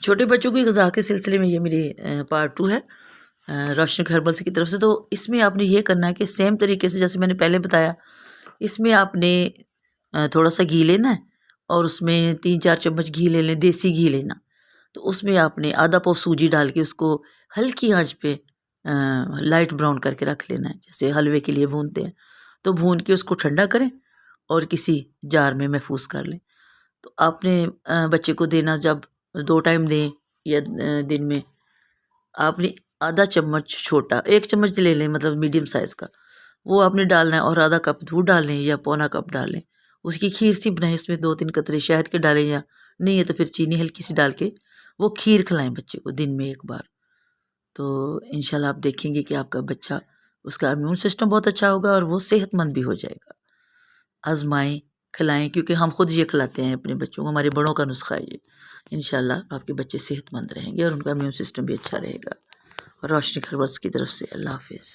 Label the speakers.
Speaker 1: چھوٹے بچوں کی غذا کے سلسلے میں یہ میری پارٹ 2 ہے روشنی ہربلس کی طرف سے. تو اس میں آپ نے یہ کرنا ہے کہ سیم طریقے سے جیسے میں نے پہلے بتایا، اس میں آپ نے تھوڑا سا گھی لینا ہے اور اس میں 3-4 چمچ گھی لے لیں، دیسی گھی لینا. تو اس میں آپ نے آدھا پاؤ سوجی ڈال کے اس کو ہلکی آنچ پہ لائٹ براؤن کر کے رکھ لینا ہے، جیسے حلوے کے لیے بھونتے ہیں. تو بھون کے اس کو ٹھنڈا کریں اور کسی جار میں محفوظ کر لیں. تو آپ نے بچے کو دینا جب 2 ٹائم دیں یا دن میں، آپ نے آدھا چمچ چھوٹا، 1 چمچ لے لیں مطلب میڈیم سائز کا، وہ آپ نے ڈالنا ہے اور آدھا کپ دودھ ڈال لیں یا پونا کپ ڈال لیں. اس کی کھیر سی بنائیں، اس میں 2-3 قطرے شہد کے ڈالیں یا نہیں ہے تو پھر چینی ہلکی سی ڈال کے وہ کھیر کھلائیں بچے کو دن میں 1 بار. تو انشاءاللہ آپ دیکھیں گے کہ آپ کا بچہ، اس کا امیون سسٹم بہت اچھا ہوگا اور وہ صحت مند بھی ہو جائے گا. آزمائیں، کھلائیں، کیونکہ ہم خود یہ کھلاتے ہیں اپنے بچوں کو، ہمارے بڑوں کا نسخہ ہے یہ. انشاءاللہ آپ کے بچے صحت مند رہیں گے اور ان کا امیون سسٹم بھی اچھا رہے گا. روشنی ہربلس کی طرف سے اللہ حافظ.